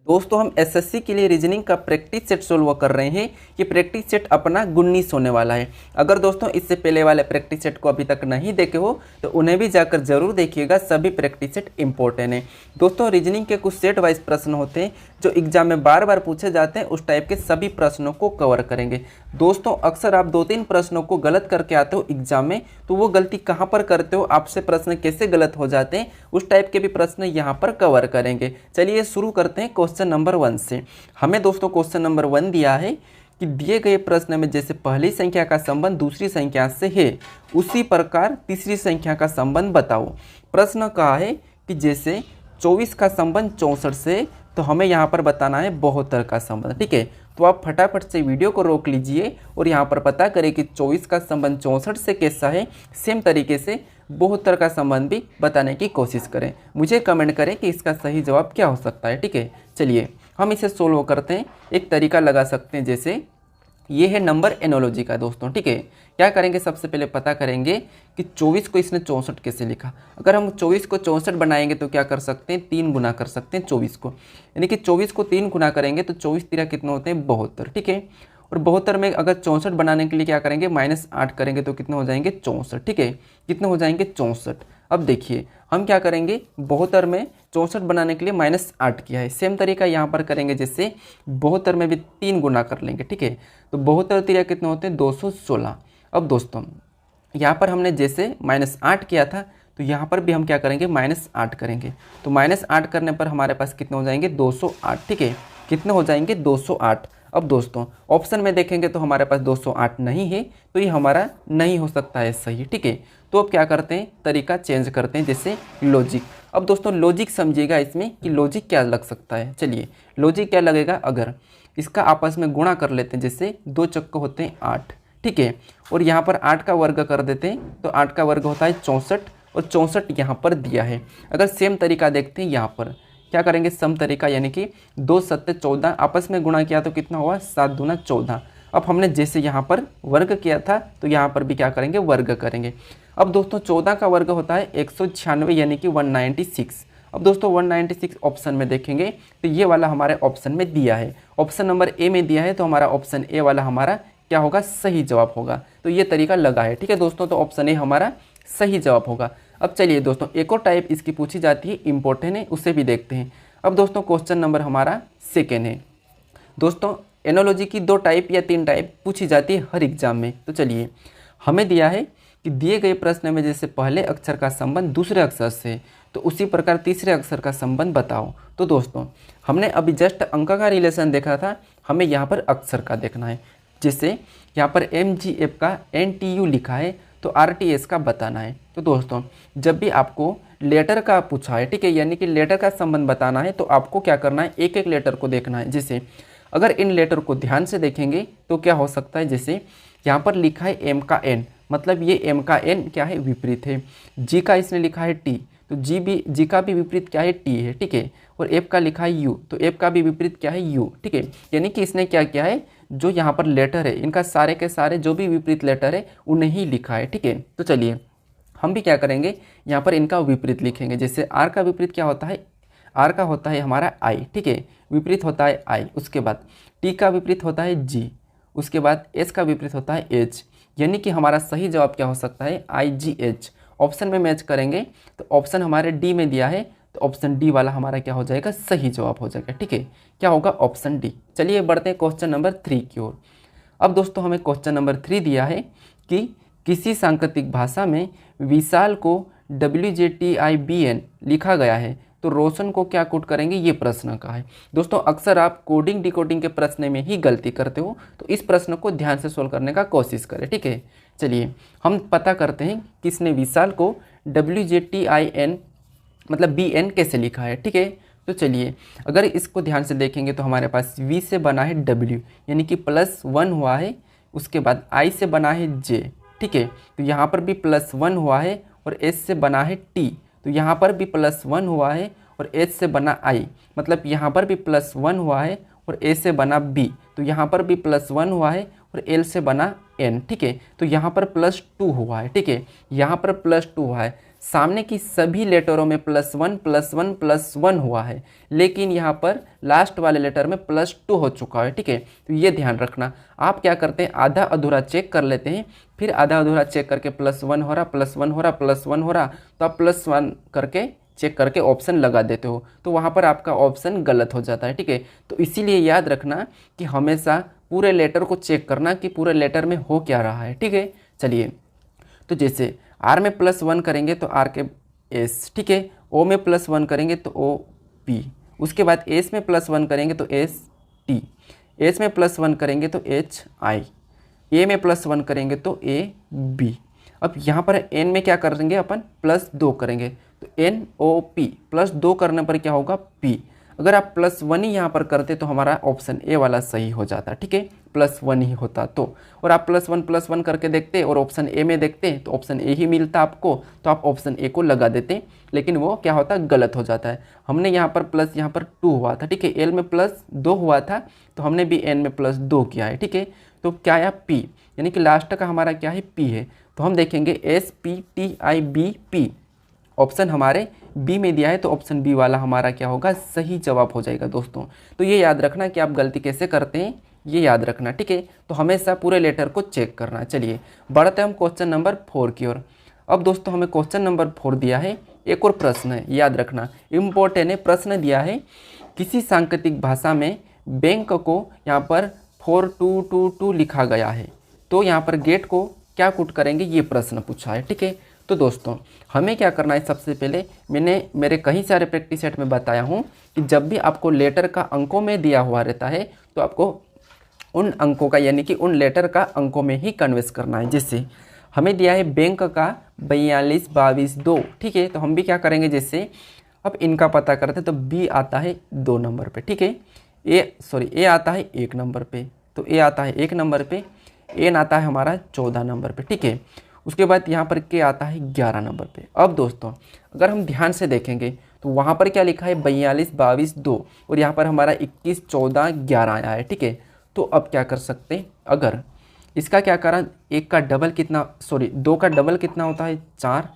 दोस्तों हम एसएससी के लिए रीजनिंग का प्रैक्टिस सेट सोल्व कर रहे हैं। ये प्रैक्टिस सेट अपना 19 होने वाला है। अगर दोस्तों इससे पहले वाले प्रैक्टिस सेट को अभी तक नहीं देखे हो तो उन्हें भी जाकर जरूर देखिएगा। सभी प्रैक्टिस सेट इंपॉर्टेंट है। दोस्तों रीजनिंग के कुछ सेट वाइज प्रश्न होते हैं जो एग्जाम में बार बार पूछे जाते हैं। उस टाइप के सभी प्रश्नों को कवर करेंगे। दोस्तों अक्सर आप 2-3 प्रश्नों को गलत करके आते हो एग्जाम में, तो वो गलती कहाँ पर करते हो, आपसे प्रश्न कैसे गलत हो जाते हैं, उस टाइप के भी प्रश्न यहाँ पर कवर करेंगे। चलिए शुरू करते हैं क्वेश्चन नंबर 1 से। हमें दोस्तों क्वेश्चन नंबर 1 दिया है कि दिए गए प्रश्न में जैसे पहली संख्या का संबंध दूसरी संख्या से है, उसी प्रकार तीसरी संख्या का संबंध बताओ। प्रश्न कहा है कि जैसे 24 का संबंध 64 से, तो हमें यहाँ पर बताना है 72 का संबंध। ठीक है, तो आप फटाफट से वीडियो को रोक लीजिए और यहाँ पर पता करें कि 24 का संबंध 64 से कैसा है। सेम तरीके से 72 का संबंध भी बताने की कोशिश करें। मुझे कमेंट करें कि इसका सही जवाब क्या हो सकता है। ठीक है, चलिए हम इसे सोल्व करते हैं। एक तरीका लगा सकते हैं, जैसे ये है नंबर एनोलॉजी का दोस्तों। ठीक है, क्या करेंगे, सबसे पहले पता करेंगे कि 24 को इसने 64 कैसे लिखा। अगर हम 24 को 64 बनाएंगे तो क्या कर सकते हैं, 3 गुना कर सकते हैं 24 को, यानी कि 24 को 3 गुना करेंगे तो 24 तिरा कितने होते हैं, 72। ठीक है, और 72 में अगर 64 बनाने के लिए क्या करेंगे, -8 करेंगे तो कितने हो जाएंगे, 64। ठीक है, कितने हो जाएंगे, 64। अब देखिए हम क्या करेंगे, 72 में 64 बनाने के लिए -8 किया है। सेम तरीका यहाँ पर करेंगे, जैसे 72 में भी 3 गुना कर लेंगे। ठीक है, तो 72 तिरा कितने होते हैं, 216। अब दोस्तों यहाँ पर हमने जैसे -8 किया था, तो यहाँ पर भी हम क्या करेंगे, -8 करेंगे। तो -8 करने पर हमारे पास कितने हो जाएंगे, 208। ठीक है, कितने हो जाएंगे, 208। अब दोस्तों ऑप्शन में देखेंगे तो हमारे पास 208 नहीं है, तो ये हमारा नहीं हो सकता है सही। ठीक है, तो अब क्या करते हैं, तरीका चेंज करते हैं, जैसे लॉजिक। अब दोस्तों लॉजिक समझिएगा इसमें कि लॉजिक क्या लग सकता है। चलिए लॉजिक क्या लगेगा, अगर इसका आपस में गुणा कर लेते हैं, जैसे 2 चक्के होते हैं 8। ठीक है, और यहाँ पर 8 का वर्ग कर देते हैं, तो 8 का वर्ग होता है 64, और 64 यहाँ पर दिया है। अगर सेम तरीका देखते हैं, यहाँ पर क्या करेंगे, सम तरीका, यानी कि 2 7 14 आपस में गुणा किया तो कितना हुआ, 7 दूना 14। अब हमने जैसे यहाँ पर वर्ग किया था, तो यहाँ पर भी क्या करेंगे, वर्ग करेंगे। अब दोस्तों 14 का वर्ग होता है 196, यानी कि 196। अब दोस्तों 196 ऑप्शन में देखेंगे तो ये वाला हमारे ऑप्शन में दिया है, ऑप्शन नंबर ए में दिया है, तो हमारा ऑप्शन ए वाला हमारा क्या होगा, सही जवाब होगा। तो ये तरीका लगा है। ठीक है दोस्तों, तो ऑप्शन ए हमारा सही जवाब होगा। अब चलिए दोस्तों एक और टाइप इसकी पूछी जाती है, इंपॉर्टेंट है, उसे भी देखते हैं। अब दोस्तों क्वेश्चन नंबर हमारा 2 है। दोस्तों एनोलॉजी की 2 टाइप या 3 टाइप पूछी जाती है हर एग्जाम में। तो चलिए हमें दिया है कि दिए गए प्रश्न में जैसे पहले अक्षर का संबंध दूसरे अक्षर से, तो उसी प्रकार तीसरे अक्षर का संबंध बताओ। तो दोस्तों हमने अभी जस्ट अंक का रिलेशन देखा था, हमें यहाँ पर अक्षर का देखना है। जैसे यहाँ पर MGF का NTU लिखा है, तो RTS का बताना है। तो दोस्तों जब भी आपको लेटर का पूछा है, ठीक है, यानी कि लेटर का संबंध बताना है, तो आपको क्या करना है, एक एक लेटर को देखना है। जैसे अगर इन लेटर को ध्यान से देखेंगे तो क्या हो सकता है, जैसे यहाँ पर लिखा है M का N, मतलब ये M का N क्या है, विपरीत है। G का इसने लिखा है T, तो G का भी विपरीत क्या है, T है। ठीक है, और F का लिखा है U, तो F का भी विपरीत क्या है, U। ठीक है, यानी कि इसने क्या किया है, जो यहाँ पर लेटर है इनका सारे के सारे जो भी विपरीत लेटर है उन्हें ही लिखा है। ठीक है, तो चलिए हम भी क्या करेंगे, यहाँ पर इनका विपरीत लिखेंगे। जैसे R का विपरीत क्या होता है, R का होता है हमारा I। ठीक है, विपरीत होता है I। उसके बाद T का विपरीत होता है G, उसके बाद S का विपरीत होता है H, यानी कि हमारा सही जवाब क्या हो सकता है, IGH। ऑप्शन में मैच करेंगे तो ऑप्शन हमारे डी में दिया है, तो ऑप्शन डी वाला हमारा क्या हो जाएगा, सही जवाब हो जाएगा। ठीक है, क्या होगा, ऑप्शन डी। चलिए बढ़ते हैं क्वेश्चन नंबर 3 की ओर। अब दोस्तों हमें क्वेश्चन नंबर 3 दिया है कि किसी सांकेतिक भाषा में विशाल को WJTIBN लिखा गया है, तो रोशन को क्या कोड करेंगे, ये प्रश्न का है। दोस्तों अक्सर आप कोडिंग डिकोडिंग के प्रश्न में ही गलती करते हो, तो इस प्रश्न को ध्यान से सोल्व करने का कोशिश करें। ठीक है, चलिए हम पता करते हैं किसने विशाल को WJTIN मतलब BN कैसे लिखा है। ठीक है, तो चलिए अगर इसको ध्यान से देखेंगे तो हमारे पास V से बना है W, यानी कि +1 हुआ है, उसके बाद I से बना है J। ठीक है, तो यहाँ पर भी +1 हुआ है, और S से बना है T, तो यहाँ पर भी +1 हुआ है, और H से बना I, मतलब यहाँ पर भी +1 हुआ है, और A से बना B, तो यहाँ पर भी +1 हुआ है, और L से बना N। ठीक है, तो यहाँ पर +2 हुआ है। ठीक है, यहाँ पर +2 हुआ है। सामने की सभी लेटरों में +1 +1 +1 हुआ है, लेकिन यहाँ पर लास्ट वाले लेटर में +2 हो चुका है। ठीक है, तो ये ध्यान रखना। आप क्या करते हैं, आधा अधूरा चेक कर लेते हैं, फिर आधा अधूरा चेक करके +1 हो रहा, +1 हो रहा, +1 हो रहा, तो आप +1 करके चेक करके ऑप्शन लगा देते हो, तो वहाँ पर आपका ऑप्शन गलत हो जाता है। ठीक है, तो इसीलिए याद रखना कि हमेशा पूरे लेटर को चेक करना कि पूरे लेटर में हो क्या रहा है। ठीक है, चलिए, तो जैसे आर में +1 करेंगे तो आर के एस, ठीक है, ओ में +1 करेंगे तो ओ पी, उसके बाद एस में +1 करेंगे तो एस टी, एस में +1 करेंगे तो एच आई, ए में +1 करेंगे तो ए बी। अब यहाँ पर एन में क्या करेंगे अपन, +2 करेंगे तो एन ओ पी, +2 करने पर क्या होगा, पी। अगर आप +1 ही यहाँ पर करते तो हमारा ऑप्शन ए वाला सही हो जाता। ठीक है, +1 ही होता तो, और आप +1 करके देखते और ऑप्शन ए में देखते तो ऑप्शन ए ही मिलता आपको, तो आप ऑप्शन ए को लगा देते, लेकिन वो क्या होता, गलत हो जाता है। हमने यहाँ पर प्लस यहाँ पर 2 हुआ था। ठीक है, एल में +2 हुआ था तो हमने भी एन में +2 किया है। ठीक है, तो क्या आया, पी, यानी कि लास्ट का हमारा क्या है, पी है। तो हम देखेंगे SPTIBP, ऑप्शन हमारे बी में दिया है, तो ऑप्शन बी वाला हमारा क्या होगा, सही जवाब हो जाएगा दोस्तों। तो ये याद रखना कि आप गलती कैसे करते हैं, ये याद रखना। ठीक है, तो हमेशा पूरे लेटर को चेक करना। चलिए बढ़ते हम क्वेश्चन नंबर 4 की ओर। अब दोस्तों हमें क्वेश्चन नंबर 4 दिया है, एक और प्रश्न है, याद रखना, इम्पोर्टेंट है। प्रश्न दिया है, किसी सांकेतिक भाषा में बैंक को यहाँ पर 4222 लिखा गया है, तो यहाँ पर गेट को क्या पुट करेंगे, ये प्रश्न पूछा है। ठीक है, तो दोस्तों हमें क्या करना है, सबसे पहले मैंने मेरे कई सारे प्रैक्टिस सेट में बताया हूँ कि जब भी आपको लेटर का अंकों में दिया हुआ रहता है तो आपको उन अंकों का, यानी कि उन लेटर का अंकों में ही कन्वर्स करना है। जैसे हमें दिया है बैंक का 42 22 2, ठीक है, तो हम भी क्या करेंगे, जैसे अब इनका पता करते तो बी आता है 2 नंबर पे, ठीक है, ए आता है 1 नंबर पे, तो ए आता है 1 नंबर पे, एन आता है हमारा 14 नंबर पे। ठीक है, उसके बाद यहाँ पर के आता है 11 नंबर पे। अब दोस्तों अगर हम ध्यान से देखेंगे तो वहाँ पर क्या लिखा है, 42 22 2, और यहाँ पर हमारा 21 14 11 आया है। ठीक है, तो अब क्या कर सकते हैं, अगर इसका क्या करा, एक का डबल कितना, सॉरी 2 का डबल कितना होता है, 4,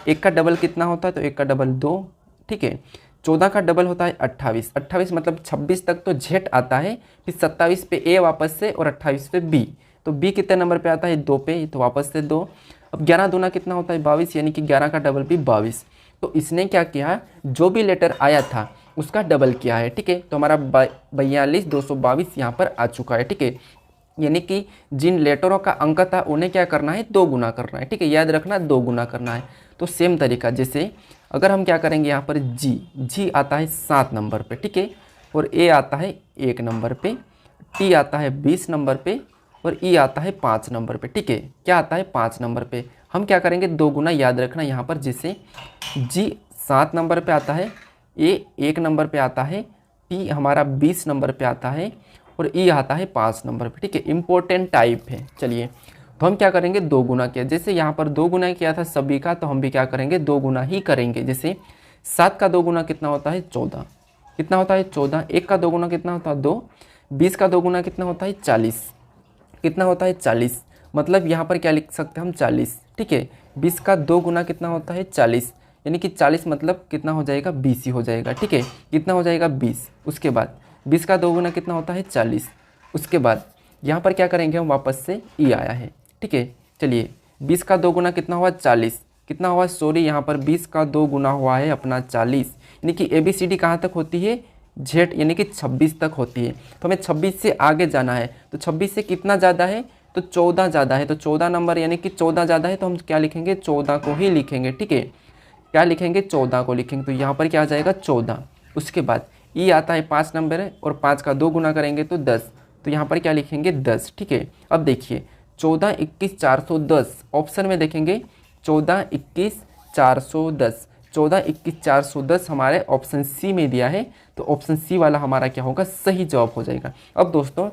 1 का डबल कितना होता है, तो 1 का डबल 2, ठीक है, 14 का डबल होता है 28, 28 मतलब 26 तक तो जेड आता है, फिर 27 पे ए वापस से, और 28 पे बी, तो बी कितने नंबर पे आता है, 2 पे, तो वापस से 2। अब 11 दूना कितना होता है, 22, यानी कि 11 का डबल भी 22। तो इसने क्या किया, जो भी लेटर आया था उसका डबल किया है। ठीक है, तो हमारा 42 222 यहाँ पर आ चुका है। ठीक है, यानी कि जिन लेटरों का अंक था उन्हें क्या करना है, 2 गुना करना है। ठीक है, याद रखना 2 गुना करना है। तो सेम तरीका, जैसे अगर हम क्या करेंगे, यहाँ पर जी आता है 7 नंबर पे, ठीक है, और ए आता है 1 नंबर पे, टी आता है 20 नंबर पे, और ई आता है 5 नंबर पे। ठीक है, क्या आता है, 5 नंबर पे। हम क्या करेंगे, 2 गुना, याद रखना यहाँ पर, जैसे जी 7 नंबर पे आता है, ए 1 नंबर पे आता है, टी हमारा 20 नंबर पे आता है, और ई आता है 5 नंबर पे। ठीक है, इंपॉर्टेंट टाइप है। चलिए, तो हम क्या करेंगे, 2 गुना किया, जैसे यहाँ पर 2 गुना किया था सभी का, तो हम भी क्या करेंगे, 2 गुना ही करेंगे। जैसे 7 का 2 गुना कितना होता है, 14, कितना होता है 14, 1 का 2 गुना कितना होता है 2, 20 का 2 गुना कितना होता है 40, कितना होता है 40, मतलब यहाँ पर क्या लिख सकते हैं हम, 40। ठीक है, 20 का 2 गुना कितना होता है 40, यानी कि 40 मतलब कितना हो जाएगा, 20 ही हो जाएगा। ठीक है, कितना हो जाएगा 20। उसके बाद 20 का 2 गुना कितना होता है 40। उसके बाद यहाँ पर क्या करेंगे हम, वापस से ई आया है। ठीक है, चलिए 20 का 2 गुना कितना हुआ 40, कितना हुआ, सॉरी यहाँ पर 20 का 2 गुना हुआ है अपना 40, यानी कि ABCD कहाँ तक होती है, जेड, यानी कि 26 तक होती है। तो हमें 26 से आगे जाना है, तो 26 से कितना ज़्यादा है, तो 14 ज़्यादा है, तो 14 नंबर, यानी कि 14 ज़्यादा है, तो हम क्या लिखेंगे, 14 को ही लिखेंगे। ठीक है, क्या लिखेंगे, 14 को लिखेंगे, तो यहाँ पर क्या आ जाएगा 14। उसके बाद ई आता है 5 नंबर है, और 5 का 2 गुना करेंगे तो 10, तो यहाँ पर क्या लिखेंगे 10। ठीक है, अब देखिए 14 21 410, ऑप्शन में देखेंगे 14 21 410, 14 21 410 हमारे ऑप्शन सी में दिया है, तो ऑप्शन सी वाला हमारा क्या होगा, सही जवाब हो जाएगा। अब दोस्तों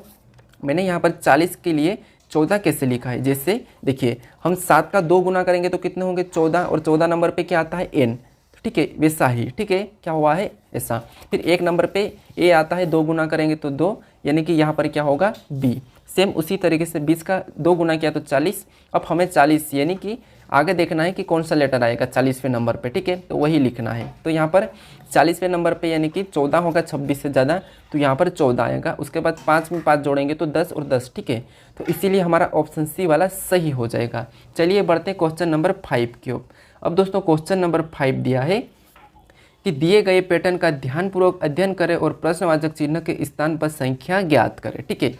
मैंने यहाँ पर 40 के लिए 14 कैसे लिखा है, जैसे देखिए हम 7 का 2 गुना करेंगे तो कितने होंगे 14, और 14 नंबर पे क्या आता है एन। ठीक है, वैसा ही, ठीक है, क्या हुआ है ऐसा। फिर 1 नंबर पे ए आता है, 2 गुना करेंगे तो 2, यानी कि यहाँ पर क्या होगा बी। सेम उसी तरीके से 20 का 2 गुना किया तो 40। अब हमें 40 यानी कि आगे देखना है कि कौन सा लेटर आएगा 40वें नंबर पे, ठीक है, तो वही लिखना है। तो यहाँ पर 40वें नंबर पे यानी कि 14 होगा 26 से ज़्यादा, तो यहाँ पर 14 आएगा। उसके बाद 5 में 5 जोड़ेंगे तो 10 और 10, ठीक है, तो इसीलिए हमारा ऑप्शन सी वाला सही हो जाएगा। चलिए बढ़ते हैं क्वेश्चन नंबर 5 की ओर। अब दोस्तों क्वेश्चन नंबर 5 दिया है कि दिए गए पैटर्न का ध्यानपूर्वक अध्ययन करें और प्रश्नवाचक चिन्ह के स्थान पर संख्या ज्ञात करें, ठीक है।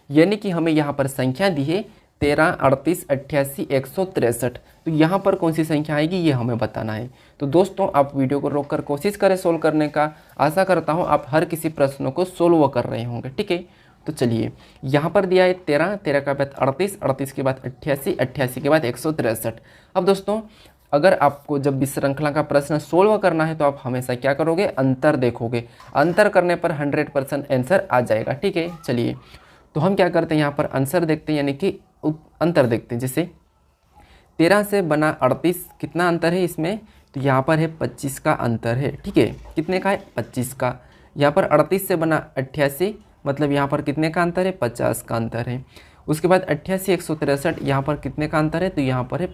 यानी कि हमें यहाँ पर संख्या दी है 13, 38, 88, 163, तो यहाँ पर कौन सी संख्या आएगी ये हमें बताना है। तो दोस्तों आप वीडियो को रोककर कोशिश करें सोल्व करने का। आशा करता हूँ आप हर किसी प्रश्नों को सोल्व कर रहे होंगे, ठीक है। तो चलिए यहाँ पर दिया है 13, 13 के बाद 38, 38 के बाद 88, 88 के बाद 163। अब दोस्तों अगर आपको जब भी श्रृंखला का प्रश्न सोल्व करना है तो आप हमेशा क्या करोगे, अंतर देखोगे। अंतर करने पर 100% आंसर आ जाएगा, ठीक है। चलिए तो हम क्या करते हैं, यहाँ पर आंसर देखते हैं, यानी कि अंतर देखते हैं। जैसे 13 से बना 38 कितना अंतर है इसमें, तो यहाँ पर है 25 का अंतर है, ठीक है। कितने का है, 25 का। यहाँ पर 38 से बना 88, मतलब यहाँ पर कितने का अंतर है, 50 का अंतर है। उसके बाद 88, 163, यहाँ पर कितने का अंतर है, तो यहाँ पर है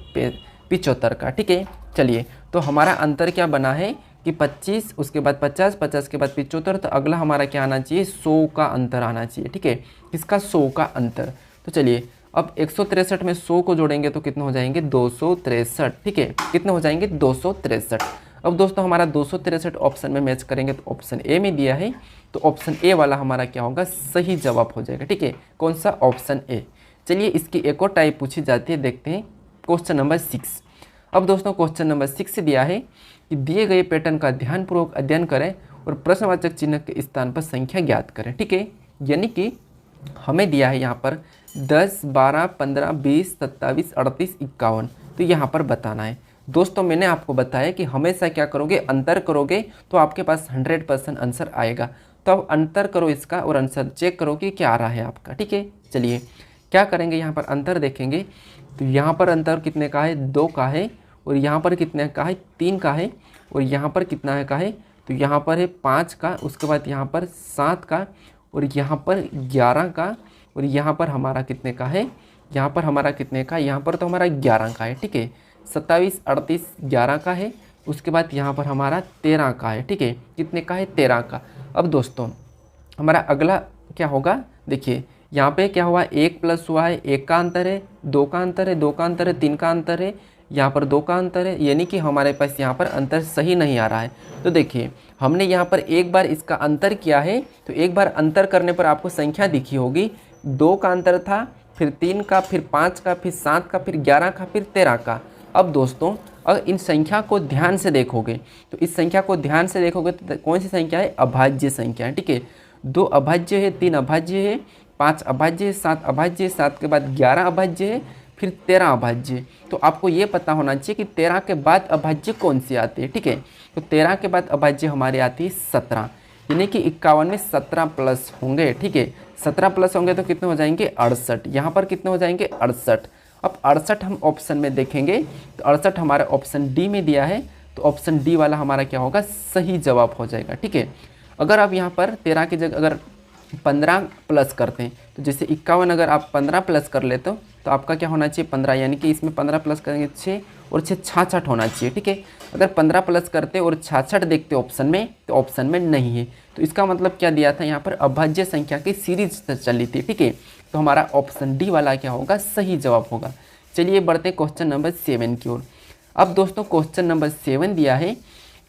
75 का, ठीक है। चलिए तो हमारा अंतर क्या बना है कि 25, उसके बाद 50, 50 के बाद 75, तो अगला हमारा क्या आना चाहिए, 100 का अंतर आना चाहिए, ठीक है। किसका, 100 का अंतर। तो चलिए अब 163 में 100 को जोड़ेंगे तो कितने हो जाएंगे, 263, ठीक है। कितने हो जाएंगे, 263। अब दोस्तों हमारा 263 ऑप्शन में मैच करेंगे तो ऑप्शन ए में दिया है, तो ऑप्शन ए वाला हमारा क्या होगा, सही जवाब हो जाएगा, ठीक है। कौन सा, ऑप्शन ए। चलिए इसकी एक और टाइप पूछी जाती है, देखते हैं क्वेश्चन नंबर 6। अब दोस्तों क्वेश्चन नंबर 6 दिया है कि दिए गए पैटर्न का ध्यानपूर्वक अध्ययन करें और प्रश्नवाचक चिन्ह के स्थान पर संख्या ज्ञात करें, ठीक है। यानी कि हमें दिया है यहाँ पर 10, 12, 15, 20, 27, 38, 51, तो यहाँ पर बताना है। दोस्तों मैंने आपको बताया कि हमेशा क्या करोगे, अंतर करोगे तो आपके पास 100% आंसर आएगा। तो अब अंतर करो इसका और आंसर चेक करो कि क्या आ रहा है आपका, ठीक है। चलिए क्या करेंगे, यहाँ पर अंतर देखेंगे तो यहाँ पर अंतर कितने का है, 2 का है, और यहाँ पर कितने का है, 3 का है, और यहाँ पर कितना है का है, तो यहाँ पर है 5 का, उसके बाद यहाँ पर 7 का, और यहाँ पर 11 का, और यहाँ पर हमारा कितने का है, यहाँ पर हमारा कितने का, यहाँ पर तो हमारा 11 का है, ठीक है। 27, 38, 11 का है। उसके बाद यहाँ पर हमारा 13 का है, ठीक है। कितने का है, 13 का। अब दोस्तों हमारा अगला क्या होगा, देखिए यहाँ पे क्या हुआ, 1 प्लस हुआ है, 1 का अंतर है, 2 का अंतर है, 2 का अंतर है, 3 का अंतर है, यहाँ पर 2 का अंतर है, यानी कि हमारे पास यहाँ पर अंतर सही नहीं आ रहा है। तो देखिए हमने यहाँ पर एक बार इसका अंतर किया है, तो एक बार अंतर करने पर आपको संख्या दिखी होगी, 2 का अंतर था, फिर 3 का, फिर 5 का, फिर 7 का, फिर 11 का, फिर 13 का। अब दोस्तों अगर इन संख्या को ध्यान से देखोगे, तो इस संख्या को ध्यान से देखोगे तो कौन सी संख्या है, अभाज्य संख्या है, ठीक है। 2 अभाज्य है, 3 अभाज्य है, 5 अभाज्य है, 7 अभाज्य है, 7 के बाद 11 अभाज्य है, फिर 13 अभाज्य। तो आपको ये पता होना चाहिए कि 13 के बाद अभाज्य कौन सी आती है, ठीक है। तो 13 के बाद अभाज्य हमारी आती है 17, यानी कि 51 में 17 प्लस होंगे, ठीक है। 17 प्लस होंगे तो कितने हो जाएंगे, 68। यहाँ पर कितने हो जाएंगे, 68। अब 68 हम ऑप्शन में देखेंगे तो 68 हमारा ऑप्शन डी में दिया है, तो ऑप्शन डी वाला हमारा क्या होगा, सही जवाब हो जाएगा, ठीक है। अगर आप यहाँ पर 13 की जगह अगर 15 प्लस करते हैं, तो जैसे 51 अगर आप 15 प्लस कर लेते हो तो आपका क्या होना चाहिए, 15, यानी कि इसमें 15 प्लस करेंगे 6 और 6 66 होना चाहिए, ठीक है। अगर 15 प्लस करते और 66 देखते ऑप्शन में, तो ऑप्शन में नहीं है, तो इसका मतलब क्या दिया था, यहाँ पर अभाज्य संख्या की सीरीज चली थी, ठीक है। तो हमारा ऑप्शन डी वाला क्या होगा, सही जवाब होगा। चलिए बढ़ते क्वेश्चन नंबर 7 की ओर। अब दोस्तों क्वेश्चन नंबर 7 दिया है,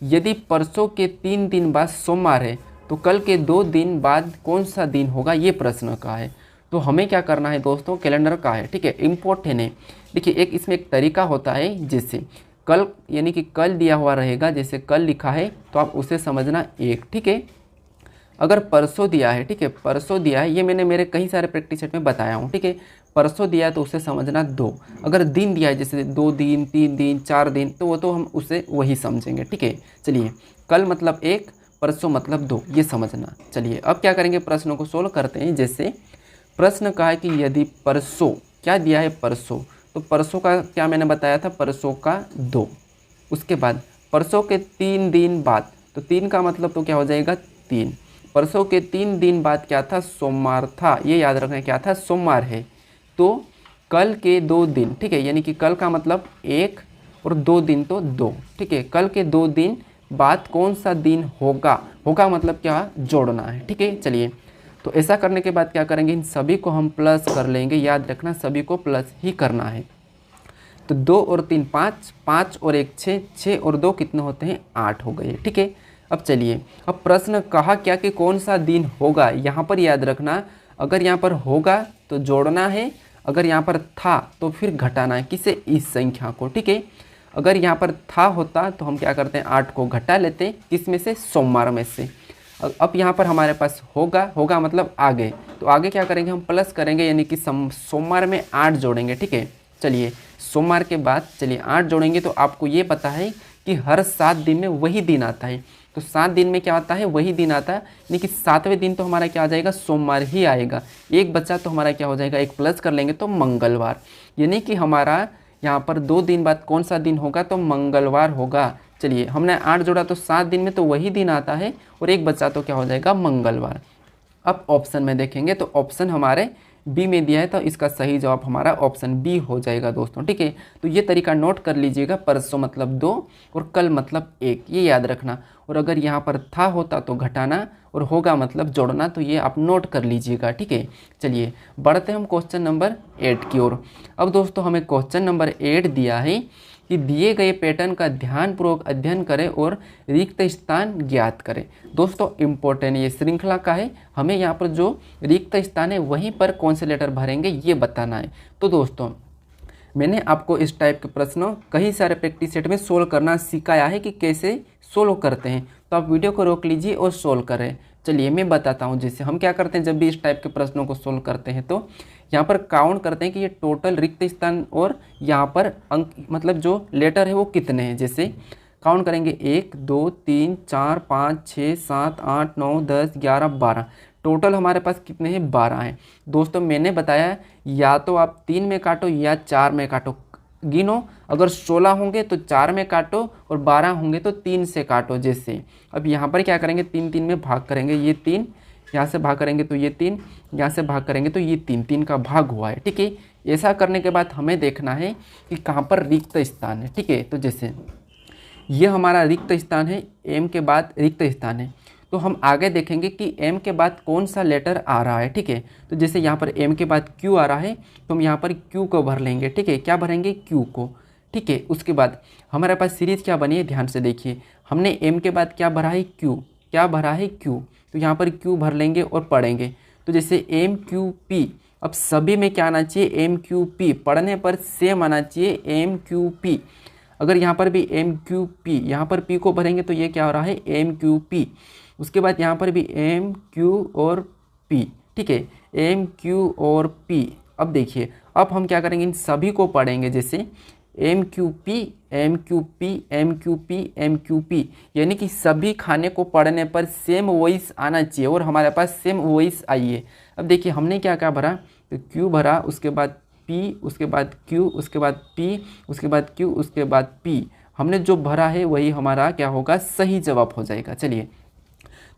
यदि परसों के 3 दिन बाद सोमवार है तो कल के 2 दिन बाद कौन सा दिन होगा, ये प्रश्न का है। तो हमें क्या करना है दोस्तों, कैलेंडर का है, ठीक है, इम्पोर्टेंट है। देखिए एक इसमें एक तरीका होता है, जैसे कल यानी कि कल दिया हुआ रहेगा, जैसे कल लिखा है तो आप उसे समझना 1, ठीक है। अगर परसों दिया है, ठीक है, परसों दिया है, ये मैंने मेरे कई सारे प्रैक्टिस सेट में बताया हूँ, ठीक है। परसों दिया है तो उसे समझना 2। अगर दिन दिया है जैसे 2 दिन, 3 दिन, 4 दिन, तो वो तो हम उसे वही समझेंगे, ठीक है। चलिए कल मतलब 1, परसों मतलब 2, ये समझना। चलिए अब क्या करेंगे, प्रश्नों को सोल्व करते हैं। जैसे प्रश्न कहा है कि यदि परसों, क्या दिया है परसों, तो परसों का क्या मैंने बताया था, परसों का 2। उसके बाद परसों के 3 दिन बाद, तो 3 का मतलब तो क्या हो जाएगा 3। परसों के 3 दिन बाद क्या था, सोमवार था, ये याद रखना क्या था, सोमवार है। तो कल के 2 दिन, ठीक है, यानी कि कल का मतलब 1 और 2 दिन तो 2, ठीक है। कल के 2 दिन बाद कौन सा दिन होगा, होगा मतलब क्या, जोड़ना है, ठीक है। चलिए, तो ऐसा करने के बाद क्या करेंगे, इन सभी को हम प्लस कर लेंगे, याद रखना सभी को प्लस ही करना है। तो 2 और 3 5, 5 और 1 6, 6 और 2 कितने होते हैं, 8 हो गए, ठीक है। अब चलिए, अब प्रश्न कहा क्या कि कौन सा दिन होगा, यहाँ पर याद रखना अगर यहाँ पर होगा तो जोड़ना है, अगर यहाँ पर था तो फिर घटाना है, किसे, इस संख्या को, ठीक है। अगर यहाँ पर था होता तो हम क्या करते हैं, 8 को घटा लेते हैं, किस में से, सोमवार में से। अब यहाँ पर हमारे पास होगा, होगा मतलब आगे, तो आगे क्या करेंगे, हम प्लस करेंगे, यानी कि सोमवार में 8 जोड़ेंगे, ठीक है। चलिए, सोमवार के बाद चलिए 8 जोड़ेंगे, तो आपको ये पता है कि हर 7 दिन में वही दिन आता है, तो 7 दिन में क्या आता है, वही दिन आता है, यानी कि 7वें दिन तो हमारा क्या आ जाएगा, सोमवार ही आएगा। एक बच्चा तो हमारा क्या हो जाएगा, एक प्लस कर लेंगे तो मंगलवार, यानी कि हमारा यहाँ पर 2 दिन बाद कौन सा दिन होगा, तो मंगलवार होगा। चलिए, हमने 8 जोड़ा तो 7 दिन में तो वही दिन आता है, और एक बच्चा तो क्या हो जाएगा, मंगलवार। अब ऑप्शन में देखेंगे तो ऑप्शन हमारे बी में दिया है, तो इसका सही जवाब हमारा ऑप्शन बी हो जाएगा दोस्तों, ठीक है। तो ये तरीका नोट कर लीजिएगा, परसों मतलब 2 और कल मतलब 1, ये याद रखना। और अगर यहाँ पर था होता तो घटाना, और होगा मतलब जोड़ना, तो ये आप नोट कर लीजिएगा, ठीक है। चलिए, बढ़ते हैं हम क्वेश्चन नंबर 8 की ओर। अब दोस्तों हमें क्वेश्चन नंबर 8 दिया है कि दिए गए पैटर्न का ध्यानपूर्वक अध्ययन करें और रिक्त स्थान ज्ञात करें। दोस्तों इम्पोर्टेंट ये श्रृंखला का है, हमें यहाँ पर जो रिक्त स्थान है वहीं पर कौन से लेटर भरेंगे ये बताना है। तो दोस्तों मैंने आपको इस टाइप के प्रश्नों कई सारे प्रैक्टिस सेट में सोल्व करना सिखाया है कि कैसे सोल्व करते हैं, तो आप वीडियो को रोक लीजिए और सोल्व करें। चलिए मैं बताता हूँ, जैसे हम क्या करते हैं जब भी इस टाइप के प्रश्नों को सोल्व करते हैं तो यहाँ पर काउंट करते हैं कि ये टोटल रिक्त स्थान और यहाँ पर अंक मतलब जो लेटर है वो कितने हैं। जैसे काउंट करेंगे 1 2 3 4 5 6 7 8 9 10 11 12, टोटल हमारे पास कितने हैं, 12 हैं। दोस्तों मैंने बताया या तो आप 3 में काटो या 4 में काटो, गिनो, अगर 16 होंगे तो 4 में काटो और 12 होंगे तो 3 से काटो। जैसे अब यहाँ पर क्या करेंगे, 3 3 में भाग करेंगे, ये 3 यहाँ से भाग करेंगे तो ये 3, यहाँ से भाग करेंगे तो ये 3, 3 का भाग हुआ है, ठीक है। ऐसा करने के बाद हमें देखना है कि कहाँ पर रिक्त स्थान है, ठीक है। तो जैसे ये हमारा रिक्त स्थान है, एम के बाद रिक्त स्थान है, तो हम आगे देखेंगे कि एम के बाद कौन सा लेटर आ रहा है, ठीक है। तो जैसे यहाँ पर एम के बाद क्यू आ रहा है तो हम यहाँ पर क्यू को भर लेंगे, ठीक है। क्या भरेंगे, क्यू को, ठीक है। उसके बाद हमारे पास सीरीज क्या बनी है, ध्यान से देखिए, हमने एम के बाद क्या भरा है, क्यू, क्या भरा है, क्यू, तो यहाँ पर क्यू भर लेंगे और पढ़ेंगे। तो जैसे एम क्यू पी, अब सभी में क्या आना चाहिए, एम क्यू पी, पढ़ने पर सेम आना चाहिए एम क्यू पी। अगर यहाँ पर भी एम क्यू पी, यहाँ पर पी को भरेंगे तो ये क्या हो रहा है, एम क्यू पी। उसके बाद यहाँ पर भी एम क्यू और पी, ठीक है, एम क्यू और पी। अब देखिए, अब हम क्या करेंगे, इन सभी को पढ़ेंगे, जैसे M Q P M Q P M Q P M Q P, यानी कि सभी खाने को पढ़ने पर सेम वॉइस आना चाहिए और हमारे पास सेम वॉइस आई है। अब देखिए हमने क्या क्या भरा, तो क्यू भरा, उसके बाद पी, उसके बाद क्यू, उसके बाद पी, उसके बाद क्यू, उसके बाद पी, हमने जो भरा है वही हमारा क्या होगा, सही जवाब हो जाएगा। चलिए,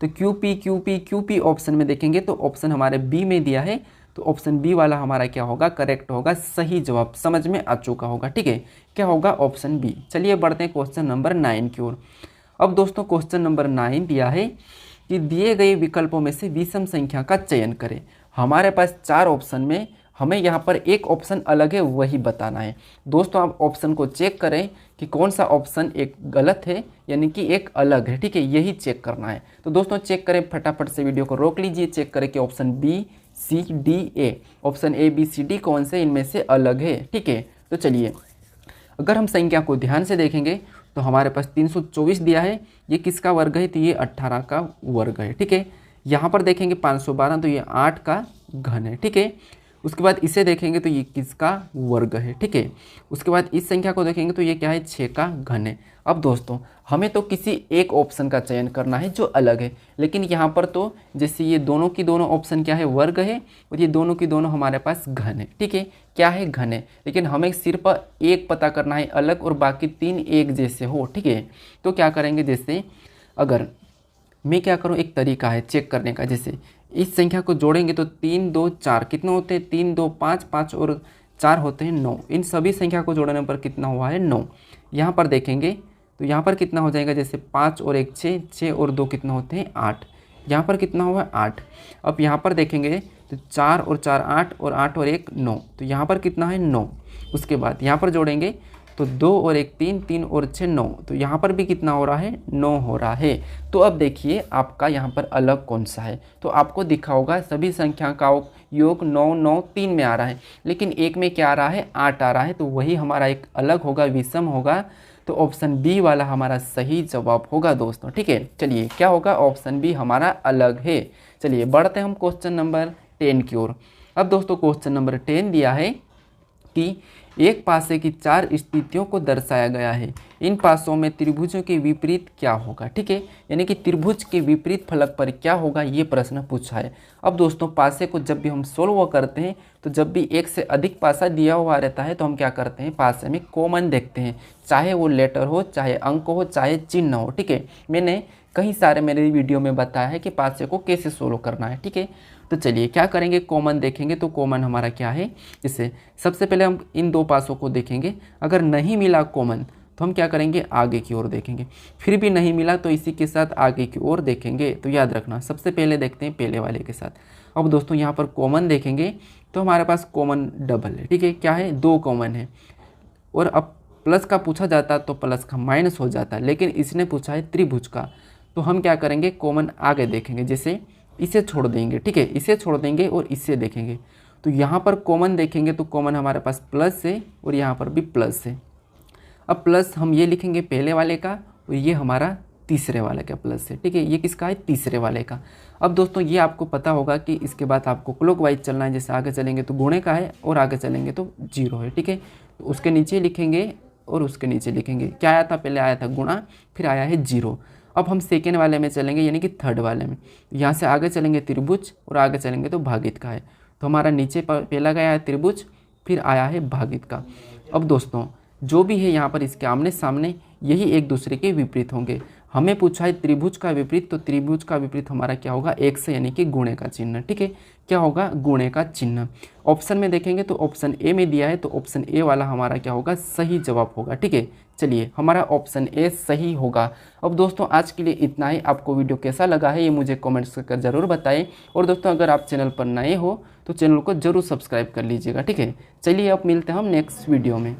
तो क्यू पी ऑप्शन में देखेंगे तो ऑप्शन हमारे बी में दिया है, तो ऑप्शन बी वाला हमारा क्या होगा, करेक्ट होगा, सही जवाब समझ में आ चुका होगा, ठीक है। क्या होगा, ऑप्शन बी। चलिए बढ़ते हैं क्वेश्चन नंबर 9 की ओर। अब दोस्तों क्वेश्चन नंबर 9 दिया है कि दिए गए विकल्पों में से विषम संख्या का चयन करें। हमारे पास 4 ऑप्शन में हमें यहाँ पर एक ऑप्शन अलग है, वही बताना है। दोस्तों आप ऑप्शन को चेक करें कि कौन सा ऑप्शन एक गलत है यानी कि एक अलग है, ठीक है, यही चेक करना है। तो दोस्तों चेक करें, फटाफट से वीडियो को रोक लीजिए, चेक करें कि option B C D A, option A B C D कौन से इनमें से अलग है, ठीक है। तो चलिए, अगर हम संख्या को ध्यान से देखेंगे तो हमारे पास 324 दिया है, ये किसका वर्ग है, तो ये 18 का वर्ग है, ठीक है। यहाँ पर देखेंगे 512, तो ये 8 का घन है, ठीक है। उसके बाद इसे देखेंगे तो ये किसका वर्ग है, ठीक है। उसके बाद इस संख्या को देखेंगे तो ये क्या है, 6 का घन है। अब दोस्तों हमें तो किसी एक ऑप्शन का चयन करना है जो अलग है, लेकिन यहाँ पर तो जैसे ये दोनों की दोनों ऑप्शन क्या है, वर्ग है, और ये दोनों की दोनों हमारे पास घन है, ठीक है। क्या है, घन है, लेकिन हमें सिर्फ एक पता करना है अलग और बाकी 3 एक जैसे हो, ठीक है। तो क्या करेंगे, जैसे अगर मैं क्या करूँ, एक तरीका है चेक करने का, जैसे इस संख्या को जोड़ेंगे तो 3 2 4 कितने होते हैं, 3 2 5, 5 और 4 होते हैं 9। इन सभी संख्या को जोड़ने पर कितना हुआ है 9। यहाँ पर देखेंगे तो यहाँ पर कितना हो जाएगा, जैसे 5 और 1 6, 6 और 2 कितना होते हैं 8। यहाँ पर कितना हुआ 8। अब यहाँ पर देखेंगे तो 4 और 4 8 और 8 और 1 9, तो यहाँ पर कितना है 9। उसके बाद यहाँ पर जोड़ेंगे तो 2 और 1 3, 3 और 6 9, तो यहाँ पर भी कितना हो रहा है 9 हो रहा है। तो अब देखिए आपका यहाँ पर अलग कौन सा है, तो आपको दिखा होगा सभी संख्या का योग 9 9 3 में आ रहा है, लेकिन एक में क्या आ रहा है 8 आ रहा है, तो वही हमारा एक अलग होगा, विषम होगा। तो ऑप्शन बी वाला हमारा सही जवाब होगा दोस्तों। ठीक है, चलिए क्या होगा, ऑप्शन बी हमारा अलग है। चलिए बढ़ते हम क्वेश्चन नंबर 10 की ओर। अब दोस्तों क्वेश्चन नंबर 10 दिया है कि एक पासे की 4 स्थितियों को दर्शाया गया है, इन पासों में त्रिभुजों के विपरीत क्या होगा। ठीक है, यानी कि त्रिभुज के विपरीत फलक पर क्या होगा, ये प्रश्न पूछा है। अब दोस्तों पासे को जब भी हम सोल्व करते हैं तो जब भी एक से अधिक पासा दिया हुआ रहता है तो हम क्या करते हैं, पासे में कॉमन देखते हैं, चाहे वो लेटर हो, चाहे अंक हो, चाहे चिन्ह हो। ठीक है, मैंने कई सारे मेरे वीडियो में बताया है कि पासे को कैसे सोल्व करना है। ठीक है, तो चलिए क्या करेंगे, कॉमन देखेंगे। तो कॉमन हमारा क्या है, जैसे सबसे पहले हम इन दो पासों को देखेंगे, अगर नहीं मिला कॉमन तो हम क्या करेंगे, आगे की ओर देखेंगे। फिर भी नहीं मिला तो इसी के साथ आगे की ओर देखेंगे। तो याद रखना, सबसे पहले देखते हैं पहले वाले के साथ। अब दोस्तों यहाँ पर कॉमन देखेंगे तो हमारे पास कॉमन डबल है। ठीक है, क्या है, 2 कॉमन है। और अब प्लस का पूछा जाता तो प्लस का माइनस हो जाता, लेकिन इसने पूछा है त्रिभुज का, तो हम क्या करेंगे, कॉमन आगे देखेंगे। जैसे इसे छोड़ देंगे, ठीक है, इसे छोड़ देंगे और इससे देखेंगे। तो यहाँ पर कॉमन देखेंगे तो कॉमन हमारे पास प्लस है और यहाँ पर भी प्लस है। अब प्लस हम ये लिखेंगे पहले वाले का और ये हमारा तीसरे वाले का प्लस है। ठीक है, ये किसका है, तीसरे वाले का। अब दोस्तों ये आपको पता होगा कि इसके बाद आपको क्लॉकवाइज चलना है। जैसे आगे चलेंगे तो गुणे का है और आगे चलेंगे तो 0 है। ठीक है, तो उसके नीचे लिखेंगे और उसके नीचे लिखेंगे। क्या आया था, पहले आया था गुणा, फिर आया है 0। अब हम सेकेंड वाले में चलेंगे, यानी कि थर्ड वाले में। यहाँ से आगे चलेंगे त्रिभुज और आगे चलेंगे तो भागित का है। तो हमारा नीचे पहला गया है त्रिभुज, फिर आया है भागित का। अब दोस्तों जो भी है यहाँ पर इसके आमने सामने यही एक दूसरे के विपरीत होंगे। हमें पूछा है त्रिभुज का विपरीत, तो त्रिभुज का विपरीत हमारा क्या होगा, एक से, यानी कि गुणे का चिन्ह। ठीक है, क्या होगा, गुणे का चिन्ह। ऑप्शन में देखेंगे तो ऑप्शन ए में दिया है, तो ऑप्शन ए वाला हमारा क्या होगा, सही जवाब होगा। ठीक है, चलिए हमारा ऑप्शन ए सही होगा। अब दोस्तों आज के लिए इतना ही। आपको वीडियो कैसा लगा है ये मुझे कमेंट्स कर जरूर बताएं। और दोस्तों अगर आप चैनल पर नए हो तो चैनल को जरूर सब्सक्राइब कर लीजिएगा। ठीक है, चलिए अब मिलते हैं हम नेक्स्ट वीडियो में।